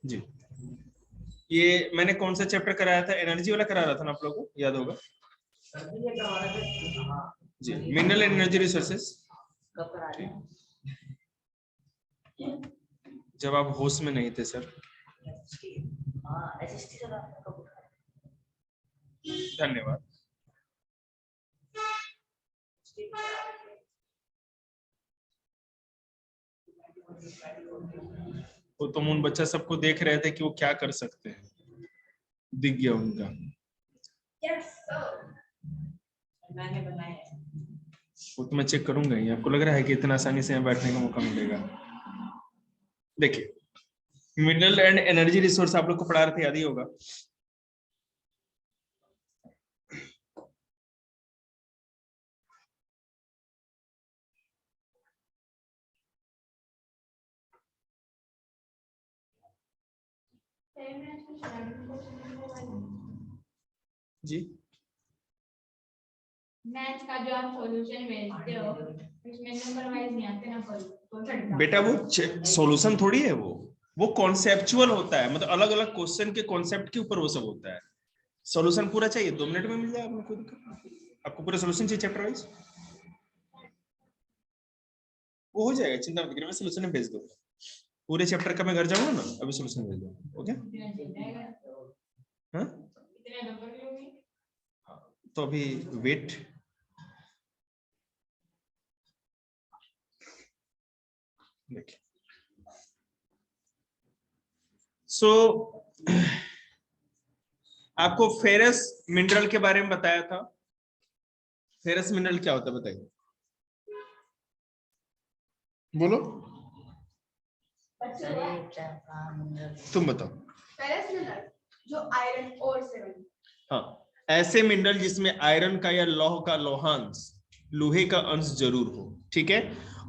जी, ये मैंने कौन सा चैप्टर कराया था? एनर्जी वाला करा रहा था ना, आप लोगों को याद होगा जी। मिनरल एनर्जी रिसोर्सेस जब आप होश में नहीं थे सर। धन्यवाद। वो तुम उन बच्चा सबको देख रहे थे कि वो क्या कर सकते हैं, दिख गया उनका। मैंने बनाया है। वो तो मैं चेक करूंगा ही। आपको लग रहा है कि इतना आसानी से यहाँ बैठने का मौका मिलेगा? देखिए, मिनरल एंड एनर्जी रिसोर्स आप लोग को पढ़ा रहे थे, याद ही होगा। जी, मैथ का जो आप सॉल्यूशन भेजते हो उसमें नंबर वाइज नहीं आते ना कोई। बेटा वो सॉल्यूशन थोड़ी है, वो कॉन्सेप्चुअल होता है, मतलब अलग अलग क्वेश्चन के कॉन्सेप्ट के ऊपर वो सब होता है। सॉल्यूशन पूरा चाहिए 2 मिनट में मिल जाए आपको, कोई दिक्कत नहीं। आपको पूरा सॉल्यूशन चाहिए चैप्टर वाइज, वो हो जाएगा, चिंता मत करिए, मैं सॉल्यूशन भेज दूंगा। पूरे चैप्टर का मैं घर जाऊंगा ना, अभी सॉल्यूशन भेज दूंगा। ओके हाँ, तो अभी वेट। देखिए सो आपको फेरस मिनरल के बारे में बताया था। फेरस मिनरल क्या होता है बताइए, बोलो तुम बताओ। फेरस मिनरल जो आयरन ओर से बने। हाँ, ऐसे मिनरल जिसमें आयरन का या लौह का लोहांश, लोहे का अंश जरूर हो, ठीक है।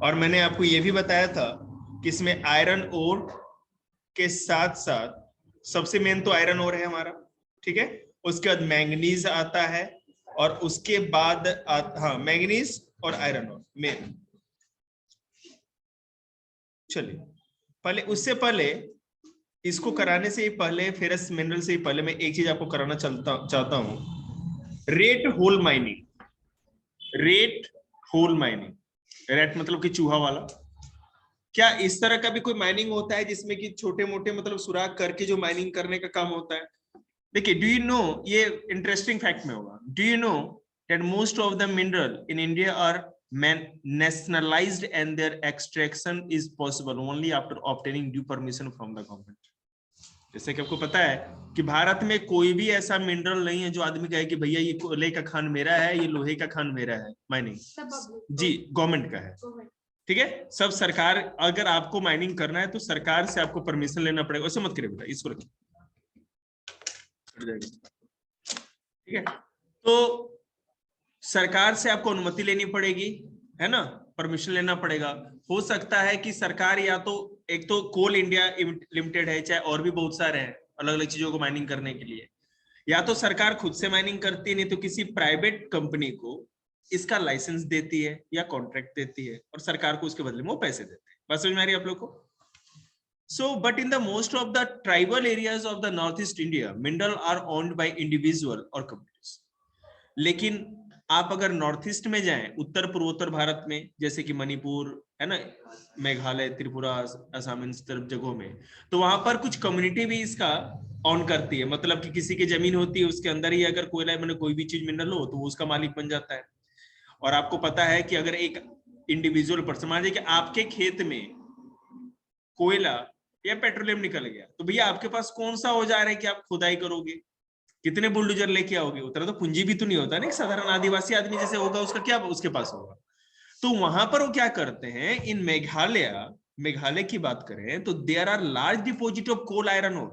और मैंने आपको यह भी बताया था कि इसमें आयरन ओर के साथ साथ सबसे मेन तो आयरन ओर है हमारा, ठीक है। उसके बाद मैंगनीज आता है, और उसके बाद हाँ, मैंगनीज और आयरन ओर मेन। चलिए, पहले उससे पहले इसको कराने से ही पहले, फेरस मिनरल से ही पहले मैं एक चीज आपको कराना चाहता हूं। Rate hole mining. Rate hole mining, rate मतलब कि चूहा वाला। क्या इस तरह का भी कोई माइनिंग होता है जिसमें कि छोटे मोटे मतलब सुराख करके जो माइनिंग करने का काम होता है? देखिए, डू यू नो, ये इंटरेस्टिंग फैक्ट में होगा, do you know that most of the mineral in India are nationalized and their extraction is possible only after obtaining due permission from the government। जैसे कि आपको पता है कि भारत में कोई भी ऐसा मिनरल नहीं है जो आदमी कहे कि भैया ये कोयले का खान मेरा है, ये लोहे का खान मेरा है। माइनिंग जी गवर्नमेंट का है, ठीक है। सब सरकार, अगर आपको माइनिंग करना है तो सरकार से आपको परमिशन लेना पड़ेगा। ऐसे मत करिए बेटा, इसको रखिए, ठीक है। तो सरकार से आपको अनुमति लेनी पड़ेगी, है ना, परमिशन लेना पड़ेगा। हो सकता है कि सरकार या तो, एक तो कोल इंडिया लिमिटेड है, चाहे और भी बहुत सारे हैं अलग अलग चीजों को माइनिंग करने के लिए, या तो सरकार खुद से माइनिंग करती है, नहीं तो किसी प्राइवेट कंपनी को इसका लाइसेंस देती है या कॉन्ट्रैक्ट देती है, और सरकार को उसके बदले में वो पैसे देते हैं। बात समझ में आ रही है आप लोग को? So, but in the most of the tribal areas of the Northeast India, mineral are owned by individual or communities। लेकिन आप अगर नॉर्थ ईस्ट में जाएं, उत्तर पूर्वोत्तर भारत में, जैसे कि मणिपुर है ना, मेघालय, त्रिपुरा, असम, इन तरफ जगहों में, तो वहां पर कुछ कम्युनिटी भी इसका ऑन करती है। मतलब कि किसी की जमीन होती है, उसके अंदर ही अगर कोयला मैंने कोई भी चीज मिनरल हो तो वो उसका मालिक बन जाता है। और आपको पता है कि अगर एक इंडिविजुअल पर्सन, मान लीजिए कि आपके खेत में कोयला या पेट्रोलियम निकल गया, तो भैया आपके पास कौन सा औजार है कि आप खुदाई करोगे? कितने बुलडोजर लेके आओगे? उतना तो पूंजी भी तो नहीं होता ना, साधारण आदिवासी आदमी जैसे होगा उसका क्या उसके पास होगा। तो वहां पर वो क्या करते हैं, इन मेघालय की बात करें तो there are large deposit of coal iron ore,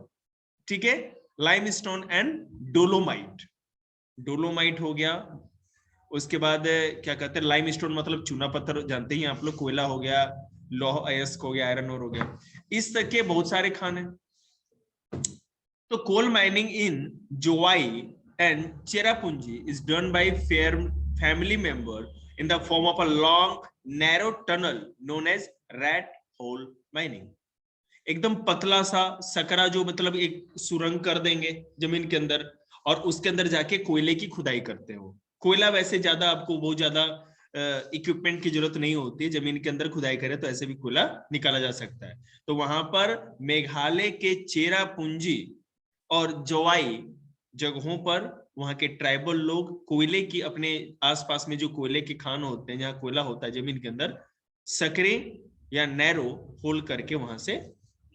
ठीक है, लाइमस्टोन एंड डोलोमाइट। डोलोमाइट हो गया, उसके बाद क्या कहते हैं, लाइमस्टोन मतलब चूना पत्थर, जानते ही आप लोग। कोयला हो गया, लौह अयस्क हो गया, आयरन ओर हो गया, इस तरह के बहुत सारे खान हैं। तो coal mining in Jowai and Cherrapunji is done by family member in the form of a long narrow tunnel known as rat hole mining. एकदम पतला सा सकरा, जो मतलब एक सुरंग कर देंगे जमीन के अंदर और उसके अंदर जाके कोयले की खुदाई करते हो। कोयला वैसे ज्यादा आपको बहुत ज्यादा इक्विपमेंट की जरूरत नहीं होती है, जमीन के अंदर खुदाई करे तो ऐसे भी कोयला निकाला जा सकता है। तो वहां पर मेघालय के चेरापूंजी और जोवाई जगहों पर वहां के ट्राइबल लोग कोयले की, अपने आसपास में जो कोयले के खान होते हैं, जहाँ कोयला होता है जमीन के अंदर, सकरे या नैरो होल करके वहां से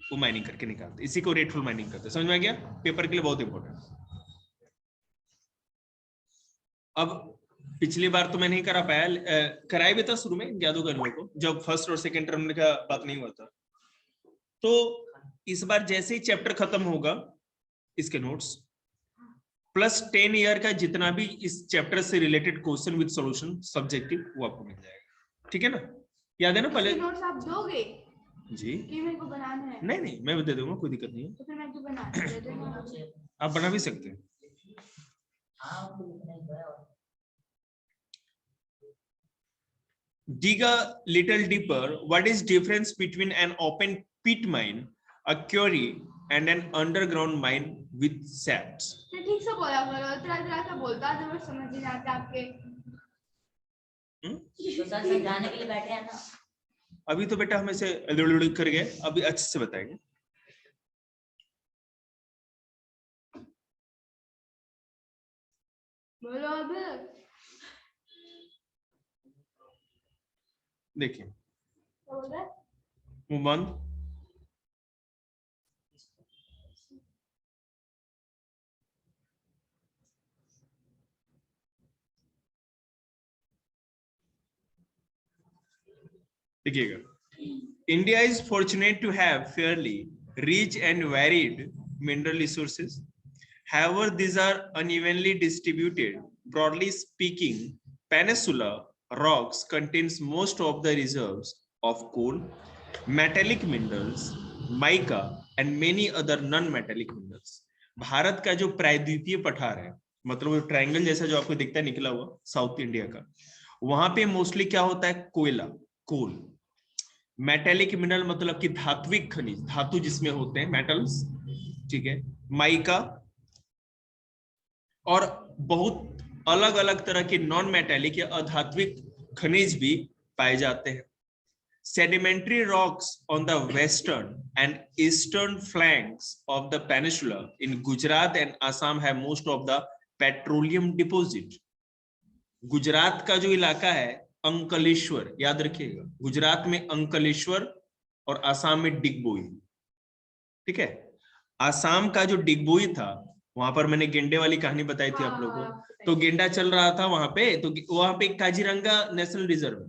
वो माइनिंग करके निकालते, इसी को रेटफुल माइनिंग करते हैं। समझ में आ गया? पेपर के लिए बहुत इंपॉर्टेंट। अब पिछली बार तो मैं नहीं करा पाया, कराया भी था शुरू में, याद होगा लोगों को, जब फर्स्ट और सेकंड टर्म का बात नहीं हुआ था। तो इस बार जैसे ही चैप्टर खत्म होगा, इसके नोट्स प्लस 10 ईयर का जितना भी इस चैप्टर से related question with solution subjective, वो आपको मिल जाएगा। ठीक है ना? याद है ना? पहले नोट्स आप दोगे जी, कि मेरे को बनाना है? नहीं मैं भी दे दूंगा, कोई दिक्कत नहीं है। तो फिर मैं क्यों बना आप बना भी सकते हैं। Dig a little deeper. What is difference between an open pit mine, a quarry, and an underground mine with shafts? ठीक से बोला करो, तरह का बोलता है, जब समझ नहीं आता आपके। तो सर समझाने के लिए बैठे हैं ना। अभी तो बेटा हम ऐसे लुड़ कर गए, अभी अच्छे से बताएंगे। बोलो अब। देखिए, बोल रहे? मुंह बंद। देखिएगा, India is fortunate to have fairly rich and varied mineral resources. However, these are unevenly distributed. Broadly speaking, Peninsula rocks contains most of the reserves of coal, metallic minerals, mica, and many other non-metallic minerals. Bharat का जो प्रायद्वीपीय पठार है, मतलब triangle जैसा जो आपको दिखता है निकला हुआ साउथ इंडिया का, वहां पे मोस्टली क्या होता है? कोयला, कोल। मेटेलिक मिनरल मतलब कि धात्विक खनिज, धातु जिसमें होते हैं, मेटल्स, ठीक है, माइका, और बहुत अलग अलग तरह के नॉन मेटेलिक या अधात्विक खनिज भी पाए जाते हैं। Sedimentary rocks on the western and eastern flanks of the peninsula in Gujarat and Assam have most of the petroleum deposit. Gujarat का जो इलाका है, अंकलेश्वर, याद रखिएगा, गुजरात में अंकलेश्वर और असम में डिगबोई। ठीक है, असम का जो डिगबोई था, वहां पर मैंने गेंडे वाली कहानी बताई थी आप लोगों को, तो गेंडा चल रहा था वहां पे, तो वहां पे काजीरंगा नेशनल रिजर्व,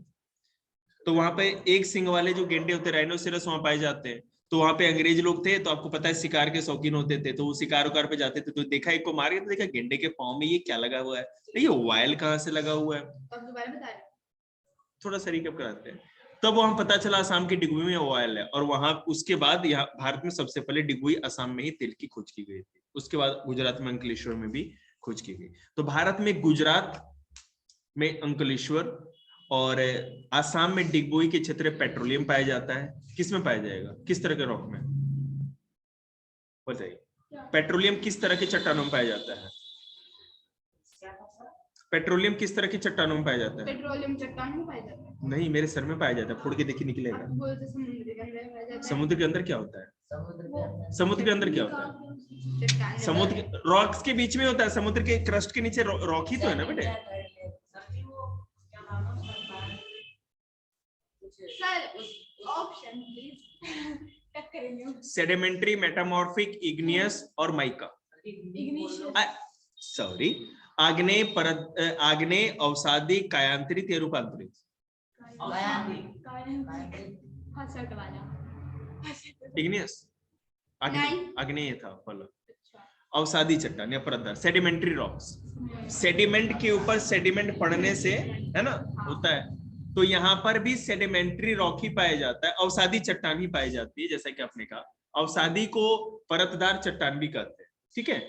तो वहां पे एक सिंग वाले जो गेंडे होते, राइनोसेरस वहां पाए जाते हैं। तो वहां पे अंग्रेज लोग थे, तो आपको पता है शिकार के शौकीन होते थे, तो वो शिकार उकार पे जाते थे, तो देखा एक को मार के, तो देखा गेंडे के पाँव में ये क्या लगा हुआ है, ये वायल कहाँ से लगा हुआ है, थोड़ा सा रिकैप कराते हैं। तब वहां पता चला असम की डिगबोई में ऑयल है, और वहां उसके बाद यहाँ भारत में सबसे पहले डिगबोई असम में ही तेल की खोज की गई थी, उसके बाद गुजरात में अंकलेश्वर में भी खोज की गई। तो भारत में गुजरात में अंकलेश्वर और असम में डिगबोई के क्षेत्र में पेट्रोलियम पाया जाता है। किस में पाया जाएगा, किस तरह के रॉक में बताइए? पेट्रोलियम किस तरह के चट्टानों में पाया जाता है? पेट्रोलियम किस तरह की चट्टानों में पाया जाता है? पेट्रोलियम चट्टान में पाया जाता है? नहीं, मेरे सर में पाया जाता है, फोड़ के देखिए निकलेगा। समुद्र के अंदर क्या होता है? समुद्र के अंदर क्या होता है? समुद्र रॉक्स के बीच में होता है, समुद्र के क्रस्ट के नीचे रॉक ही तो है ना बेटे। Option please. Sedimentary, metamorphic, igneous और माइका। सॉरी, आग्नेय परत, आग्नेय, अवसादी, कायांतरित या रूपांतरित? इग्नियस, आग्नेय था पहला, अवसादी चट्टान या परतदार, सेडिमेंट्री रॉक्स। सेडिमेंट के ऊपर सेडिमेंट पड़ने से, है ना, होता है, तो यहाँ पर भी सेडिमेंट्री रॉक ही पाया जाता है, अवसादी चट्टान ही पाई जाती है, जैसा कि आपने कहा। अवसादी को परतदार चट्टान भी कहते हैं, ठीक है।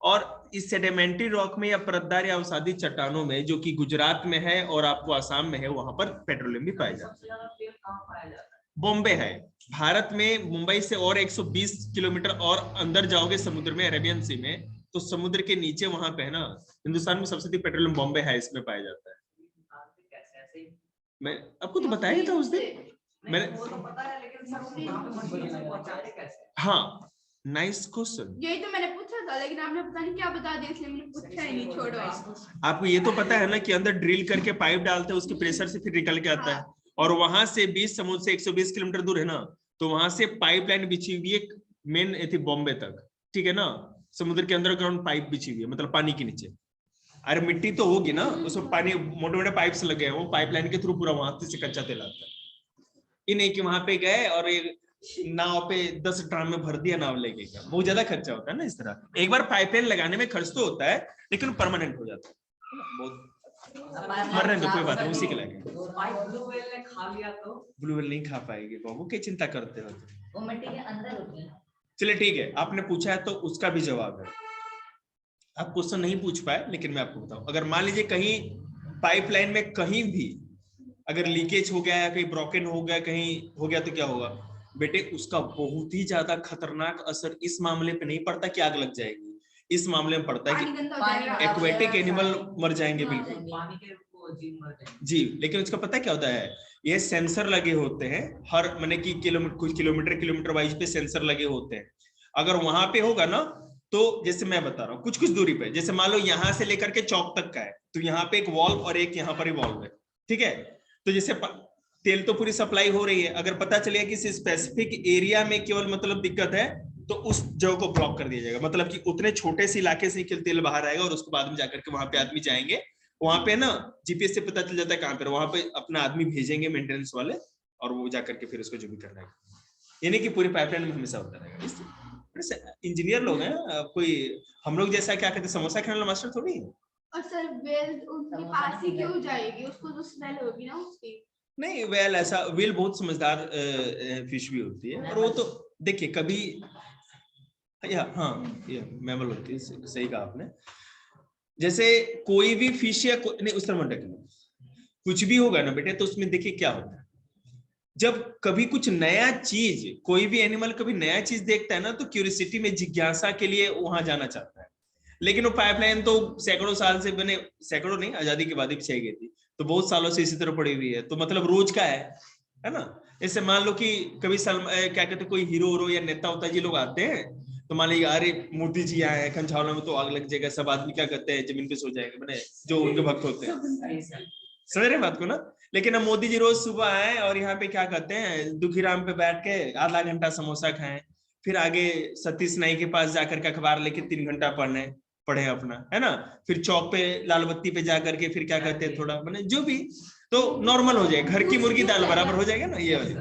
और इस सेडिमेंट्री रॉक में या परतदार या अवसादी चट्टानों में जो कि गुजरात में है और आपको आसाम में है, वहां पर पेट्रोलियम भी पाया जाता सबसे ज्यादा तेल कहाँ पाया जाता है? बॉम्बे है। भारत में मुंबई से और 120 किलोमीटर और अंदर जाओगे समुद्र में, अरेबियन सी में, तो समुद्र के नीचे वहां पे है ना, हिंदुस्तान में सबसे अधिक पेट्रोलियम बॉम्बे है, इसमें पाया जाता है। कैसे ऐसे ही? मैं आपको तो बताया था उस दिन मैंने। वो तो पता है, लेकिन सर वो यहाँ पे मशीन से पहुंचाते कैसे? हाँ, नाइस क्वेश्चन। यही तो मैंने पूछा था, लेकिन आपने पता नहीं क्या बता दिया, इसलिए मैंने पूछा ही नहीं। छोड़ो आप। आपको ये तो पता है ना कि अंदर ड्रिल करके पाइप डालते हैं, उसके प्रेशर से फिर निकल के आता है, और वहां से 20 समुद्र से 120 किलोमीटर दूर है ना, तो वहां से पाइपलाइन बिछी हुई है मेन थी बॉम्बे तक, ठीक है ना, समुद्र के अंडरग्राउंड पाइप बिछी हुई है, मतलब पानी के नीचे। अरे मिट्टी तो होगी ना, उसमें पानी मोटे मोटे पाइप्स लगे हैं, वो पाइपलाइन के थ्रू पूरा वहां से कच्चा तेल आता है। ये नहीं कि वहां पे गए और एक नाव पे 10 ड्राम में भर दिया, नाव लेके गया, बहुत ज्यादा खर्चा होता है ना। इस तरह एक बार पाइपलाइन लगाने में खर्च तो होता है, लेकिन परमानेंट हो जाता है। बहुत मर रहे तो कोई बात नहीं, उसी के लगे। ब्लू व्हेल ने खा लिया तो? ब्लू व्हेल नहीं खा पाएगी बाबू, क्या चिंता करते हो? वो मिट्टी के अंदर होती है। चलिए ठीक है, आपने पूछा है तो उसका भी जवाब है। आप क्वेश्चन नहीं पूछ पाए, लेकिन मैं आपको बताऊं, अगर मान लीजिए कहीं पाइपलाइन में कहीं भी अगर लीकेज हो गया है, कहीं ब्रोकन हो गया, कहीं हो गया, तो क्या होगा बेटे? उसका बहुत ही ज्यादा खतरनाक असर इस मामले पे नहीं पड़ता कि आग लग जाएगी, इस मामले में पड़ता है पानी कि गंदा हो जाएगा। एक्वेटिक एनिमल मर जाएंगे हाँ, बिल्कुल। पानी के वो जीव मर जाएंगे। जी, लेकिन उसका पता क्या होता है, ये सेंसर लगे होते हैं हर माने कि कुछ किलोमीटर वाइज पे सेंसर लगे होते हैं। अगर वहां पे होगा ना, तो जैसे मैं बता रहा हूँ कुछ कुछ दूरी पे, जैसे मान लो यहाँ से लेकर के चौक तक का है, तो यहाँ पे एक वॉल्व और एक यहाँ पर ही वॉल्व है, ठीक है। तो जैसे तेल तो पूरी सप्लाई हो रही है, अगर पता चलेगा कि स्पेसिफिक एरिया में केवल मतलब दिक्कत है, तो उस जगह को ब्लॉक कर दिया जाएगा, मतलब कि उतने छोटे से इलाके से केवल तेल बाहर आएगा, और उसके बाद में जाकर के वहां पे आदमी जाएंगे, वहां पे ना जीपीएस से पता चल जाता है कहाँ पे, वहां पे अपना आदमी भेजेंगे मेंटेनेंस वाले, और वो जाकर के फिर उसको जो भी करना है, यानी कि पूरी पाइपलाइन में हमेशा होता रहेगा। इंजीनियर लोग हैं, कोई हम लोग जैसा क्या कहते हैं समोसा खाने वाला मास्टर थोड़ी है। और सर वेल उनके पास ही क्यों जाएगी? उसको तो स्मेल होगी ना उसकी। नहीं, वेल ऐसा वेल बहुत समझदार फिश भी होती है, और वो तो देखिए कभी ये मैमल होती है, सही कहा आपने। जैसे कोई भी फिश या नहीं, उस तरह मत कुछ भी होगा ना बेटे, तो उसमें देखिए क्या होता है, जब कभी कुछ नया चीज, कोई भी एनिमल कभी नया चीज देखता है ना, तो क्यूरियोसिटी में, जिज्ञासा के लिए वहां जाना चाहता है। लेकिन वो पाइपलाइन तो सैकड़ों साल से बने, सैकड़ों नहीं, आजादी के बाद ही बिछाई गई थी, तो बहुत सालों से इसी तरह पड़ी हुई है, तो मतलब रोज का है ना। जैसे मान लो कि कभी क्या कहते हैं, कोई हीरो हीरो या नेता होता जी लोग आते हैं, तो मान लीजिए अरे मोदी जी आए हैं कंछावला में, तो आग लग जाएगा, सब आदमी क्या करते हैं, जमीन पे सो जाएंगे, मैंने जो उनके भक्त होते हैं, समझ रहे बात को ना। लेकिन अब मोदी जी रोज सुबह आए और यहाँ पे क्या करते हैं, दुखीराम पे बैठ के आधा घंटा समोसा खाएं, फिर आगे सतीश नाई के पास जाकर के अखबार लेके 3 घंटा पढ़े अपना, है ना। फिर चौक पे लाल बत्ती पे जाकर के फिर क्या करते हैं, थोड़ा मैंने जो भी, तो नॉर्मल हो जाए, घर की मुर्गी दाल बराबर हो जाएगा ना, ये वाली।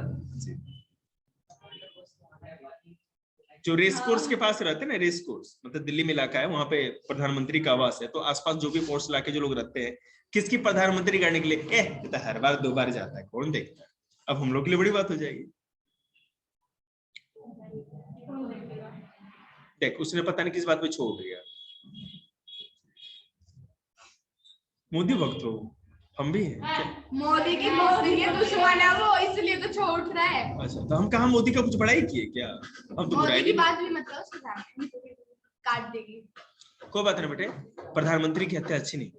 जो रेस कोर्स के पास रहते हैं ना, रेस कोर्स मतलब दिल्ली में इलाका है, वहां पे प्रधानमंत्री का आवास है, तो आसपास जो भी फोर्स इलाके जो लोग रहते हैं, किसकी प्रधानमंत्री करने के लिए, तो हर बार 2 बार जाता है, कौन देखता है। अब हम लोग के लिए बड़ी बात हो जाएगी। देख उसने पता नहीं किस बात पे छोड़ दिया, मोदी भक्त हो, हम भी हैं। मोदी की मोदी के दुश्मन है वो, इसलिए तो छोड़ रहा है। अच्छा, तो हम कहाँ मोदी का कुछ बड़ाई किए क्या? हम तो मोदी की बात भी मतलब उसके सामने काट देगी। कोई बात नहीं बेटे, प्रधानमंत्री की हत्या अच्छी नहीं।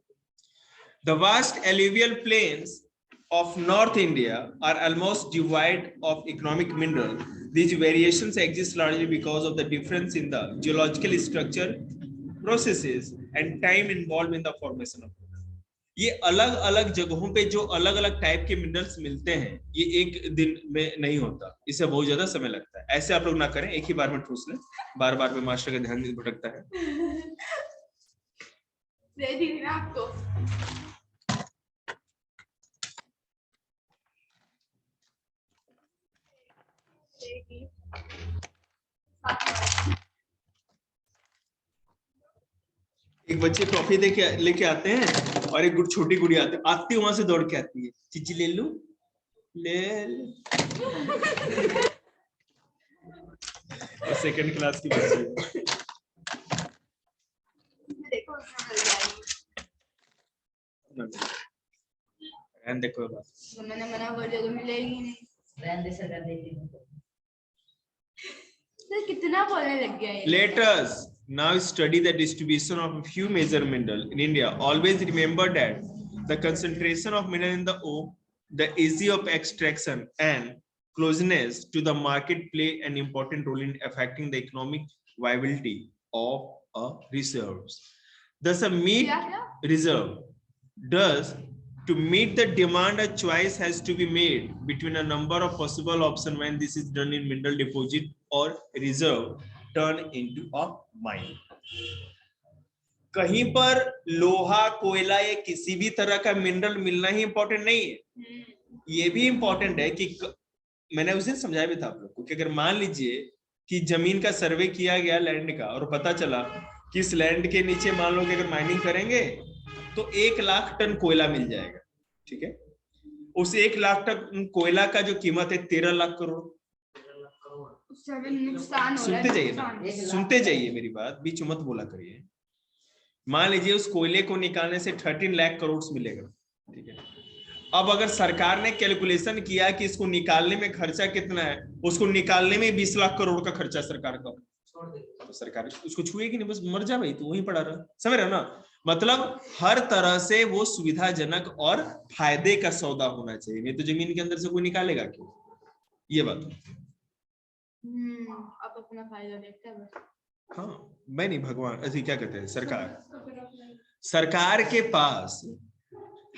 The vast alluvial plains of North India are almost devoid of economic mineral. These variations exist largely because of the difference in the geological structure, processes, and time involved in the formation of. ये अलग अलग जगहों पे जो अलग अलग type के minerals मिलते हैं, ये एक दिन में नहीं होता, इससे बहुत ज्यादा समय लगता है। ऐसे आप लोग ना करें, एक ही बार में ठूस लें, बार बार में मास्टर का ध्यान भटकता है। दे दी ना आपको। एक बच्चे ट्रॉफी लेके आते हैं, और एक छोटी गुड़िया आती वहां से दौड़ के आती है, चीची ले लूं, ले सेकंड क्लास की बच्ची है। एंड देखो बात तो मैंने मना कर दिया तो मिलेगी नहीं। रहने दे सर, रहने दे। तो कितना बोलने लग गया ये। Let us now study the distribution of a few major minerals in India. Always remember that the concentration of mineral in the ore, the ease of extraction, and closeness to the market play an important role in affecting the economic viability of a reserves. Thus, a meat reserve does to meet the demand, a choice has to be made between a number of possible options when this is done in mineral deposit or reserve turn into a mine. कहीं पर लोहा, कोयला या किसी भी तरह का mineral मिलना ही इंपॉर्टेंट नहीं है। ये भी इंपॉर्टेंट है कि मैंने उस दिन समझाया भी था आप लोग को कि अगर मान लीजिए कि जमीन का सर्वे किया गया लैंड का और पता चला कि इस लैंड के नीचे मान लो कि अगर माइनिंग करेंगे तो 1 लाख टन कोयला मिल जाएगा, ठीक है। उस 1 लाख टन कोयला का जो कीमत है 13 लाख करोड़। नुकसान हो रहा है। सुनते जाइए ना, सुनते जाइए मेरी बात, बीच मत बोला करिए। मान लीजिए उस कोयले को निकालने से 13 लाख करोड़ मिलेगा, ठीक है। अब अगर सरकार ने कैलकुलेशन किया कि इसको निकालने में खर्चा कितना है, उसको निकालने में 20 लाख करोड़ का खर्चा सरकार का, तो सरकार उसको छुएगी नहीं, बस मर जा भाई, तो वहीं पड़ा रहा। समझ रहे हो ना, मतलब हर तरह से वो सुविधाजनक और फायदे का सौदा होना चाहिए, नहीं तो जमीन के अंदर से कोई निकालेगा क्यों, ये बात। अब अपना फायदा देखता है बस। हाँ, मैं नहीं, भगवान ऐसे क्या कहते हैं, सरकार के पास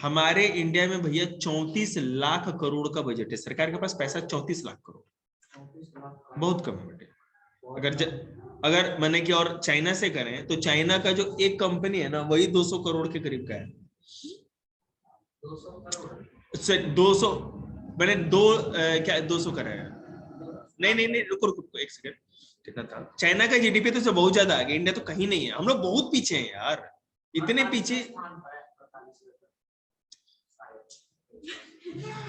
हमारे इंडिया में भैया 34 लाख करोड़ का बजट है। सरकार के पास पैसा 34 लाख करोड़, बहुत कम है बेटे। अगर मैंने कि और चाइना से करें तो चाइना का जो एक कंपनी है ना, वही 200 करोड़ के करीब का है। 200 मैंने क्या 200 करा है? नहीं, रुको एक सेकंड, कितना था? चाइना का जीडीपी तो बहुत ज्यादा आगे, इंडिया तो कहीं नहीं है। हम लोग बहुत पीछे हैं यार, इतने पीछे।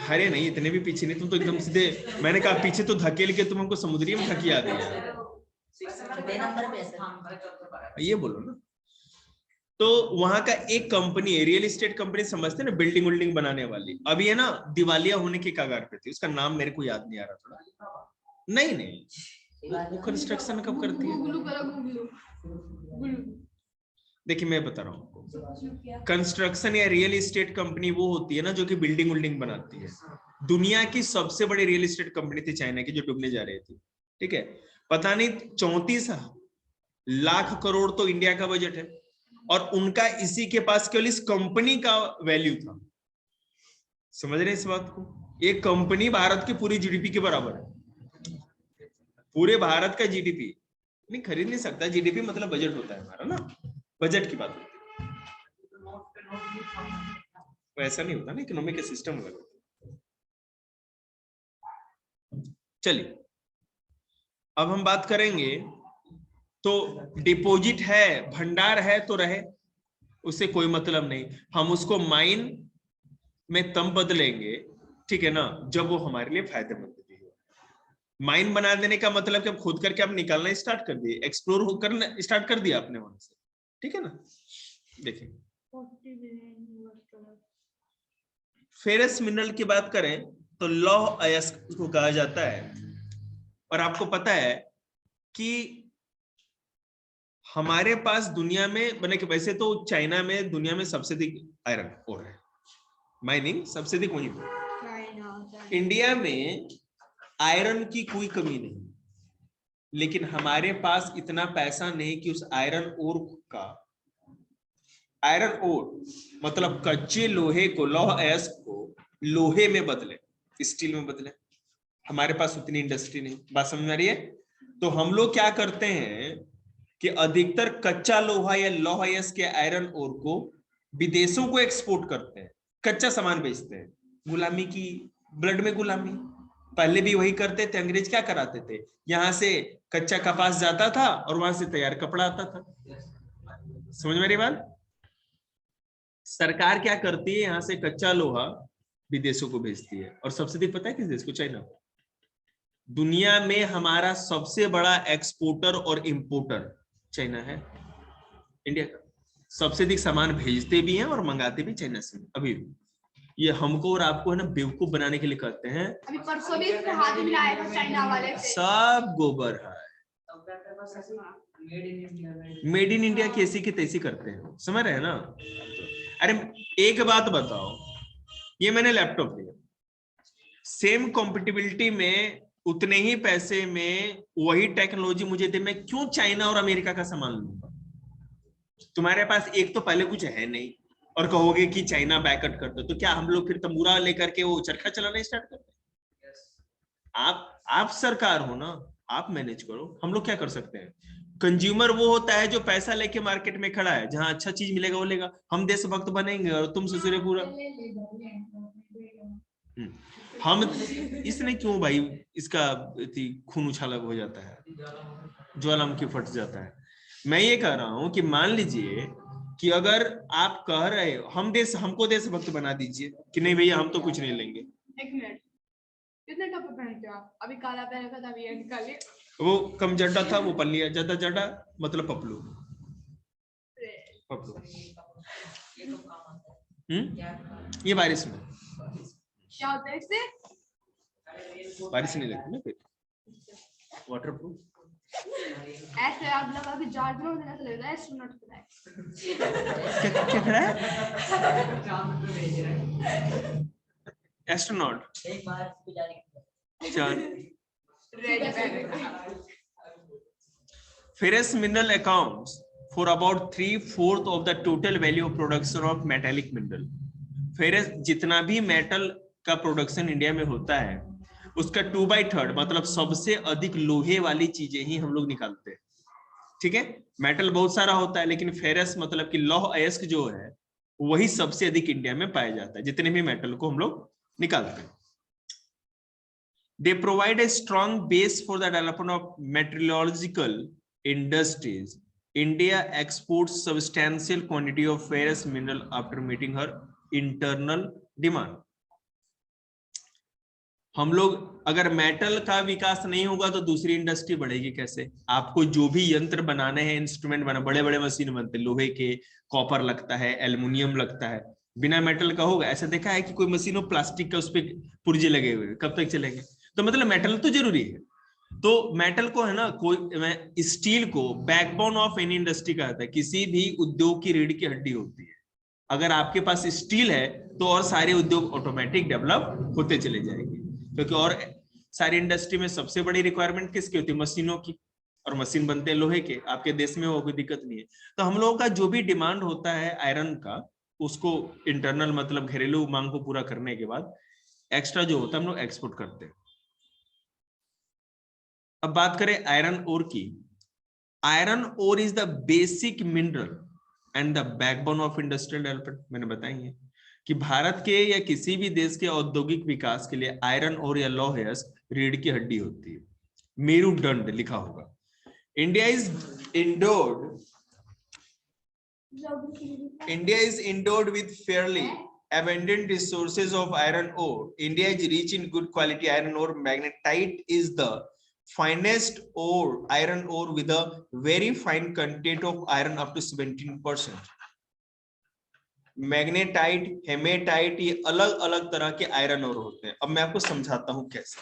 अरे नहीं, इतने भी पीछे नहीं, तुम तो एकदम सीधे, मैंने कहा पीछे तो धकेल के तुम हमको समुद्री में धकिया दिया, ये बोलो ना। तो वहां का एक कंपनी है, रियल एस्टेट कंपनी, समझते ना, बिल्डिंग विल्डिंग बनाने वाली, अभी है ना दिवालिया होने के कगार पे थी। उसका नाम मेरे को याद नहीं आ रहा थोड़ा। नहीं, वो कंस्ट्रक्शन कब करती है? देखिए मैं बता रहा हूँ, कंस्ट्रक्शन या रियल एस्टेट कंपनी वो होती है ना जो कि बिल्डिंग विल्डिंग बनाती है। दुनिया की सबसे बड़ी रियल एस्टेट कंपनी थी चाइना की, जो डूबने जा रही थी, ठीक है। पता नहीं 34 लाख करोड़ तो इंडिया का बजट है, और उनका इसी के पास केवल इस कंपनी का वैल्यू था। समझ रहे हैं इस बात को? एक कंपनी भारत की पूरी जीडीपी के बराबर है। पूरे भारत का जीडीपी नहीं खरीद नहीं सकता। जीडीपी मतलब बजट होता है हमारा ना, बजट की बात होती है, ऐसा नहीं होता ना, इकोनॉमिक का सिस्टम अलग होता है। चलिए अब हम बात करेंगे, तो डिपॉजिट है, भंडार है तो रहे, उससे कोई मतलब नहीं। हम उसको माइन में तब बदलेंगे, ठीक है ना, जब वो हमारे लिए फायदेमंद है। माइन बना देने का मतलब कि अब खुद करके आप निकालना स्टार्ट कर दिए, एक्सप्लोर करना स्टार्ट कर दिया आपने वहां से, ठीक है ना। देखिए फेरस मिनरल की बात करें तो लौह अयस्क को कहा जाता है। और आपको पता है कि हमारे पास दुनिया में बने के, वैसे तो चाइना में दुनिया में सबसे अधिक आयरन ओर है, माइनिंग सबसे अधिक वहीं पर। इंडिया में आयरन की कोई कमी नहीं, लेकिन हमारे पास इतना पैसा नहीं कि उस आयरन ओर का, आयरन ओर मतलब कच्चे लोहे को, लौह अयस्क को लोहे में बदले, स्टील में बदले। हमारे पास उतनी इंडस्ट्री नहीं। बात समझ में आ रही है? तो हम लोग क्या करते हैं कि अधिकतर कच्चा लोहा या लौह अयस्क के आयरन ओर को विदेशों को एक्सपोर्ट करते हैं, कच्चा सामान बेचते हैं। गुलामी की, ब्लड में गुलामी, पहले भी वही करते थे। अंग्रेज क्या कराते थे, यहां से कच्चा कपास जाता था और वहां से तैयार कपड़ा आता था। समझ में आ रही बात? सरकार क्या करती है, यहां से कच्चा लोहा विदेशों को भेजती है, और सबसे अधिक पता है किस देश को? चाइना। दुनिया में हमारा सबसे बड़ा एक्सपोर्टर और इंपोर्टर चाइना है, इंडिया का। सबसे अधिक सामान भेजते भी हैं और मंगाते भी चाइना से अभी भी। ये हमको और आपको है ना बेवकूफ बनाने के लिए करते हैं। अभी परसों भी इसके हाथ में आया था चाइना वाले से। सब गोबर है, तब क्या करना सही made in India made in India कैसी की तैसी करते हैं, समझ रहे हैं ना। अरे एक बात बताओ, ये मैंने लैपटॉप लिया, सेम कॉम्पिटिबिलिटी में उतने ही पैसे में वही टेक्नोलॉजी मुझे दे, मैं क्यों चाइना और अमेरिका का सामान लूंगा? तुम्हारे पास एक तो पहले कुछ है नहीं और कहोगे कि चाइना बैकआउट कर दो, तो क्या हम लोग फिर तंबूरा लेकर के वो चरखा चलाना स्टार्ट करते? आप सरकार हो ना, आप मैनेज करो, हम लोग क्या कर सकते हैं? कंज्यूमर वो होता है जो पैसा लेके मार्केट में खड़ा है, जहां अच्छा चीज मिलेगा वो लेगा। हम देशभक्त बनेंगे और तुम ससुरे पूरा। हम इसने क्यों भाई इसका खून उछाला हो जाता है, ज्वालामुखी फट जाता है। मैं ये कह रहा हूं कि मान लीजिए कि अगर आप कह रहे हो हमको देशभक्त बना दीजिए कि नहीं भैया हम तो कुछ नहीं लेंगे। एक मिनट, कितने कपड़े पहनते हो आप? अभी काला पहन रखा था, अभी ये निकालिए। वो कम जड्डा था वो पहन लिया, ज्यादा जड्डा मतलब पपलू पपलू। ये बारिश में क्या होता है इससे? बारिश नहीं लगती ना फिर, वाटरप्रूफ। ऐसे आप लगा के चार्ज में होने लग रहा है, एस्ट्रोनॉट खड़ा है। क्या खड़ा है? चांद पे भेज रहे हैं। एस्ट्रोनॉट। एक बार गुजारी चांद। रेड पहन रखा। Ferrous mineral accounts for about 3/4 of the total value of production of metallic mineral. Ferrous जितना भी मेटल का प्रोडक्शन इंडिया में होता है उसका 2/3 मतलब सबसे अधिक लोहे वाली चीजें ही हम लोग निकालते हैं। ठीक है, मेटल बहुत सारा होता है लेकिन फेरस मतलब कि लौह अयस्क जो है वही सबसे अधिक इंडिया में पाया जाता है, जितने भी मेटल को हम लोग निकालते हैं। They provide a strong base for the development of metallurgical industries. India exports substantial quantity of ferrous mineral after meeting her internal demand. हम लोग अगर मेटल का विकास नहीं होगा तो दूसरी इंडस्ट्री बढ़ेगी कैसे? आपको जो भी यंत्र बनाने हैं, इंस्ट्रूमेंट बना, बड़े बड़े मशीन बनते हैं, लोहे के, कॉपर लगता है, एल्युमिनियम लगता है, बिना मेटल का होगा? ऐसा देखा है कि कोई मशीन हो प्लास्टिक का, उस पर पुर्जे लगे हुए, कब तक चलेंगे? तो मतलब मेटल तो जरूरी है। तो मेटल को है ना, कोई स्टील को बैकबोन ऑफ एनी इंडस्ट्री कहता है, किसी भी उद्योग की रीढ़ की हड्डी होती है। अगर आपके पास स्टील है तो और सारे उद्योग ऑटोमेटिक डेवलप होते चले जाएंगे, क्योंकि और सारी इंडस्ट्री में सबसे बड़ी रिक्वायरमेंट किसकी होती है? मशीनों की, और मशीन बनते हैं लोहे के। आपके देश में वो कोई दिक्कत नहीं है। तो हम लोगों का जो भी डिमांड होता है आयरन का, उसको इंटरनल मतलब घरेलू मांग को पूरा करने के बाद एक्स्ट्रा जो होता है हम लोग एक्सपोर्ट करते हैं। अब बात करें आयरन ओर की। Iron ore is the basic mineral and the backbone of industrial development. मैंने बताई कि भारत के या किसी भी देश के औद्योगिक विकास के लिए आयरन ओर या लौह अयस्क रीढ़ की हड्डी होती है। मेरुदंड लिखा होगा। India is endowed with fairly abundant resources of iron ore. India is rich in good quality iron ore. Magnetite is the finest ore, iron ore with a very fine content of iron up to 17%. Magnetite, hematite, ये अलग अलग तरह के iron ore होते हैं। अब मैं आपको समझाता हूं कैसे।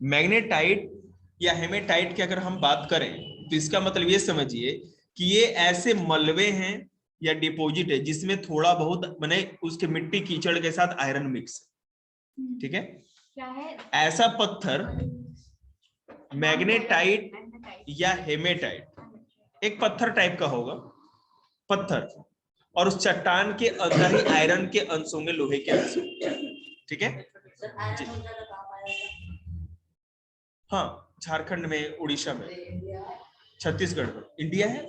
मैग्नेटाइट या हेमेटाइट की अगर हम बात करें तो इसका मतलब ये समझिए कि ये ऐसे मलबे हैं या डिपॉजिट है जिसमें थोड़ा बहुत बने उसके मिट्टी कीचड़ के साथ आयरन मिक्स है। ठीक है, क्या है ऐसा पत्थर मैग्नेटाइट या हेमेटाइट एक पत्थर टाइप का होगा, पत्थर, और उस चट्टान के अंदर ही आयरन के अंश होंगे, लोहे के अंश। ठीक है, हाँ, झारखंड में, उड़ीसा में, छत्तीसगढ़ में। इंडिया है,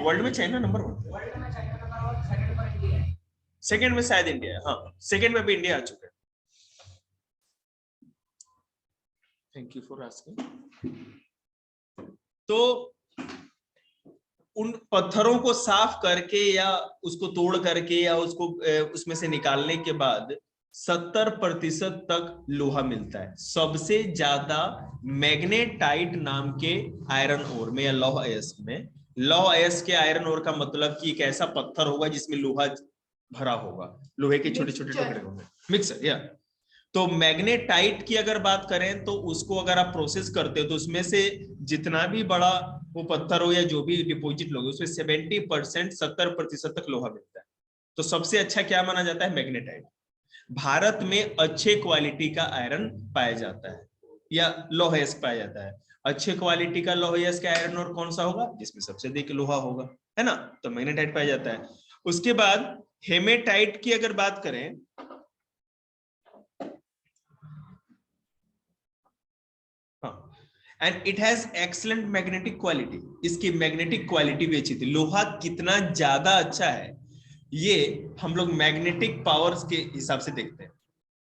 वर्ल्ड में चाइना नंबर 1, सेकंड में शायद इंडिया है। हाँ, सेकंड में भी इंडिया आ चुका है। Thank you for asking. तो उन पत्थरों को साफ करके या उसको तोड़ करके या उसको उसमें से निकालने के बाद 70% तक लोहा मिलता है। सबसे ज्यादा मैग्नेटाइट नाम के आयरन ओर में या लौह अयस्क में लौह अयस्क के आयरन ओर का मतलब कि एक ऐसा पत्थर होगा जिसमें लोहा भरा होगा, लोहे के छोटे छोटे Mixture. टुकड़े होंगे, मिक्सर या। तो मैग्नेटाइट की अगर बात करें तो उसको अगर आप प्रोसेस करते हो तो उसमें से जितना भी बड़ा वो पत्थर हो या जो भी डिपॉजिट लोगे उसमें 70%, 70% तक लोहा मिलता है। तो सबसे अच्छा क्या माना जाता है? मैग्नेटाइट। भारत में अच्छे क्वालिटी का आयरन पाया जाता है या लौह अयस्क पाया जाता है। अच्छे क्वालिटी का लौह अयस्क आयरन और कौन सा होगा? जिसमें सबसे अधिक लोहा होगा, है ना, तो मैग्नेटाइट पाया जाता है। उसके बाद हेमेटाइट की अगर बात करें, and it has excellent magnetic quality, इसकी मैग्नेटिक क्वालिटी भी अच्छी थी। लोहा कितना ज्यादा अच्छा है ये हम लोग मैग्नेटिक पावर्स के हिसाब से देखते हैं।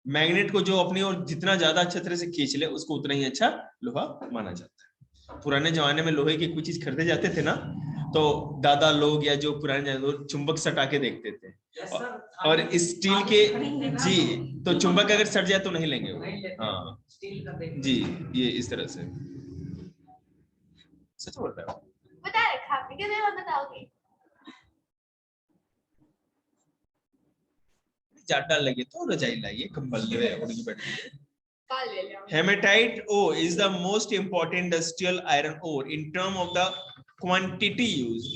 मैग्नेट को जो अपनी ओर जितना ज्यादा अच्छे तरह से खींच ले उसको उतना ही अच्छा लोहा माना जाता है। पुराने जमाने में लोहे की कुछ चीज खरीदे जाते थे ना, तो दादा लोग या जो पुराने लोग चुंबक सटा के देखते थे, और स्टील के, जी, तो चुंबक अगर सट जाए तो नहीं लेंगे वो। हाँ जी, ये इस तरह से सच बोलता है। बता रखा आपने, कितने बार बताओगे? ज्यादा लगे तो रजाई लाइए, कंबल ले उड़की बैठिए। काल ले लिया। Hematite ore is the most important industrial iron ore in terms of the quantity used,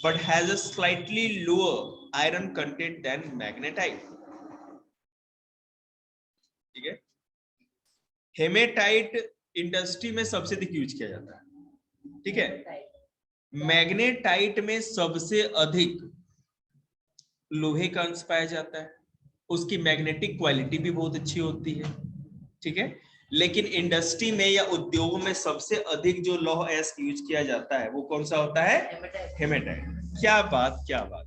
but has a slightly lower iron content than magnetite. ठीक है, हेमेटाइट इंडस्ट्री में सबसे अधिक यूज किया जाता है, ठीक है। मैग्नेटाइट में सबसे अधिक लोहे का अंश पाया जाता है, उसकी मैग्नेटिक क्वालिटी भी बहुत अच्छी होती है, ठीक है। लेकिन इंडस्ट्री में या उद्योगों में सबसे अधिक जो लौह अयस्क यूज किया जाता है वो कौन सा होता है? हेमेटाइट। क्या बात, क्या बात।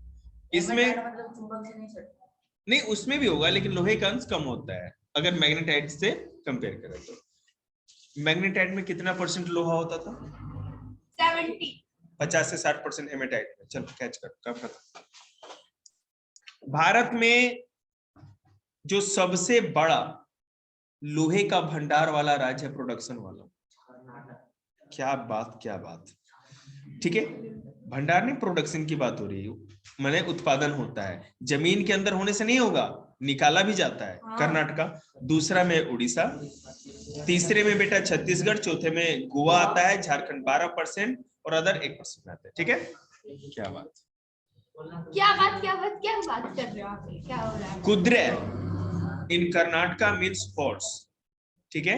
इसमें मतलब चुंबक से नहीं सटता। नहीं, उसमें भी होगा लेकिन लोहे का अंश कम होता है अगर मैग्नेटाइट से कंपेयर करें तो। मैग्नेटाइट में कितना परसेंट लोहा होता था? 70। 50 से 60% हेमेटाइट में। चलो कैच कर, कब खत्म। भारत में जो सबसे बड़ा लोहे का भंडार वाला राज्य है, प्रोडक्शन वाला। क्या बात, क्या बात, ठीक है। भंडार नहीं, प्रोडक्शन की बात हो रही है, माने उत्पादन होता है, जमीन के अंदर होने से नहीं होगा, निकाला भी जाता है। कर्नाटका, दूसरा में उड़ीसा, तीसरे में बेटा छत्तीसगढ़, चौथे में गोवा आता है, झारखंड 12% और अदर 1% आता है, ठीक है। क्या बात, क्या बात, क्या बात, क्या बात कर रहे हो आप? क्या हो रहा है? कुद्रे इन कर्नाटका मीन्स हॉर्स, ठीक है।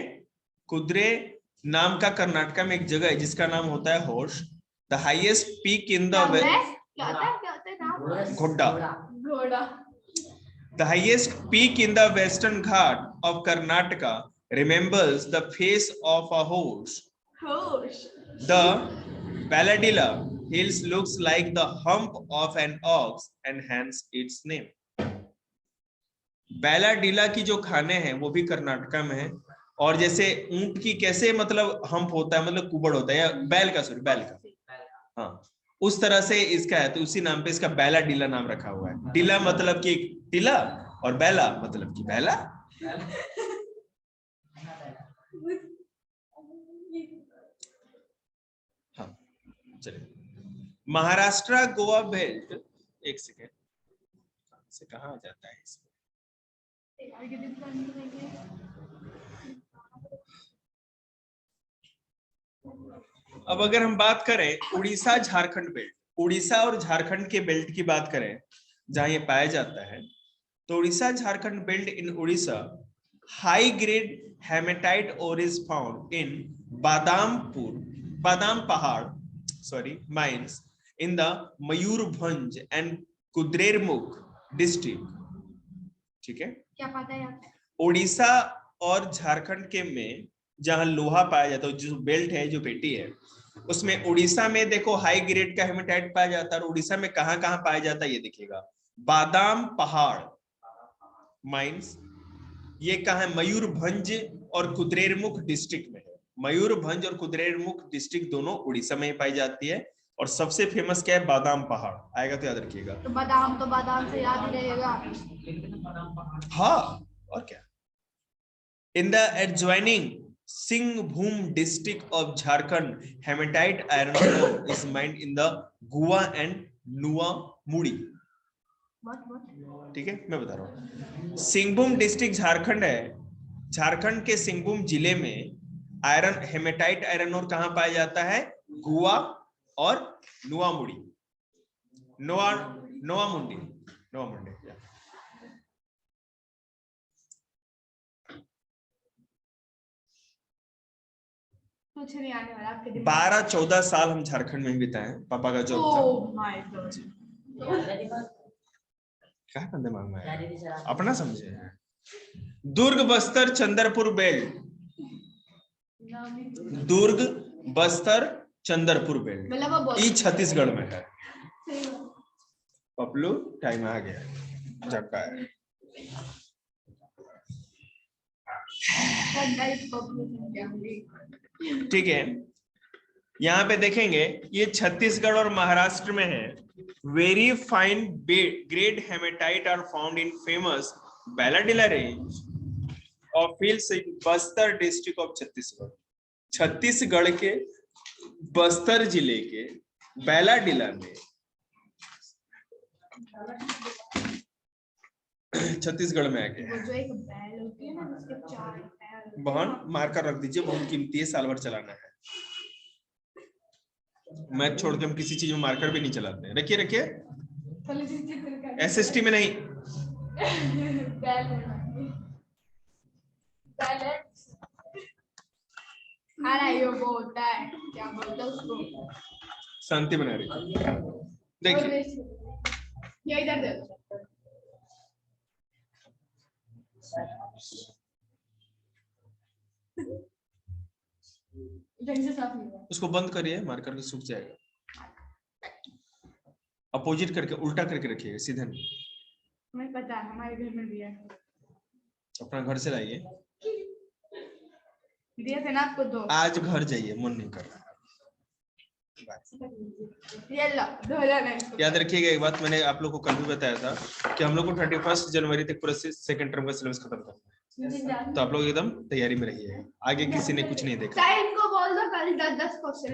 कुद्रे नाम का कर्नाटका में एक जगह है जिसका नाम होता है horse. The highest peak in the क्या होता है? क्या होता है नाम? घोड़ा। घोड़ा। The highest peak in the western Ghat of Karnataka resembles the face of a horse. होश। The Baladila hills looks like the hump of an ox and hence its name. Bailadila की जो खाने हैं वो भी कर्नाटका में है, और जैसे ऊंट की कैसे मतलब हम्प होता है, मतलब कुबड़ होता है, या बैल का, सॉरी बैल का, हाँ, उस तरह से इसका है, तो उसी नाम पे इसका बैलाडीला नाम रखा हुआ है। डीला मतलब कि टीला और बैला मतलब कि बैला। हाँ चलिए, महाराष्ट्र गोवा बेल्ट, एक सेकेंड से कहाँ जाता है इसमें? अब अगर हम बात करें उड़ीसा झारखंड बेल्ट, उड़ीसा और झारखंड के बेल्ट की बात करें जहां ये पाया जाता है, तो Orissa Jharkhand belt in Orissa, high grade hematite ore is found in Badampahar mines in the Mayurbhanj and Kudremukh district, ठीक है। क्या पता है आपको? उड़ीसा और झारखंड के में जहां लोहा पाया जाता है, जो बेल्ट है, जो पेटी है, उसमें उड़ीसा में देखो हाई ग्रेड का हेमेटाइट पाया जाता है, और उड़ीसा में कहां कहां पाया जाता है ये देखिएगा। बादाम पहाड़ माइंस, ये कहां है? मयूरभंज और कुद्रेमुख डिस्ट्रिक्ट में है। मयूरभंज और कुद्रेमुख डिस्ट्रिक्ट दोनों उड़ीसा में ही पाई जाती है, और सबसे फेमस क्या है? बादाम पहाड़। आएगा तो याद रखिएगा। तो बादाम से याद ही रहेगा। हाँ, और क्या। In the adjoining Singhbhum district of Jharkhand hematite iron is mined in the Gua and Noamundi. ठीक है, मैं बता रहा हूँ। सिंहभूम डिस्ट्रिक्ट झारखंड है, झारखंड के सिंहभूम जिले में आयरन हेमेटाइट आयरन और कहां पाया जाता है? गुआ और नुआ मुड़ी, नोआ मुंडी। कुछ नहीं आने वाला आपके दिमाग 12-14 साल हम झारखंड में बिताए, पापा का जॉब था। Oh my God. क्या दिमाग में है? अपना समझे। दुर्ग बस्तर चंद्रपुर बेल्ट, दुर्ग बस्तर चंद्रपुर बेल्ट मतलब वो बहुत ये छत्तीसगढ़ में है। पपलू टाइम आ गया, झटका है। ठीक है, यहाँ पे देखेंगे ये छत्तीसगढ़ और महाराष्ट्र में है। Very fine grade hematite are found in famous Bailadila range of hills in Bastar district of Chhattisgarh. Chhattisgarh के बस्तर जिले के बैलाडिला में, छत्तीसगढ़ में आके वो जो एक बैल होती है ना उसके 4 पैर। बहन मारकर रख दीजिए, बहुत कीमती है, साल भर चलाना है। मैथ छोड़ के हम किसी चीज में मार्कर भी नहीं चलाते हैं। रखिए रखिए, एसएसटी में नहीं। ये वो होता है, क्या बोलते हैं उसको? शांति बना रही। देखिए ये इधर देखो। उसको बंद करिए, मार्कर भी सूख जाएगा। अपोजिट करके उल्टा करके रखिएगा, सीधे नहीं। हमें पता है, हमारे घर में भी है। अपना घर से लाइए। दिए थे ना आपको 2। आज घर जाइए, मन नहीं कर रहा। ये लो 2000। याद रखिएगा एक बात, मैंने आप लोग को कल भी बताया था कि हम लोग को 31 जनवरी तक पूरा सेकंड टर्म का सिलेबस खत्म करना है। तो आप लोग एकदम तैयारी में रहिए, आगे किसी ने कुछ नहीं देखा। इनको बोल दो कल 10 क्वेश्चन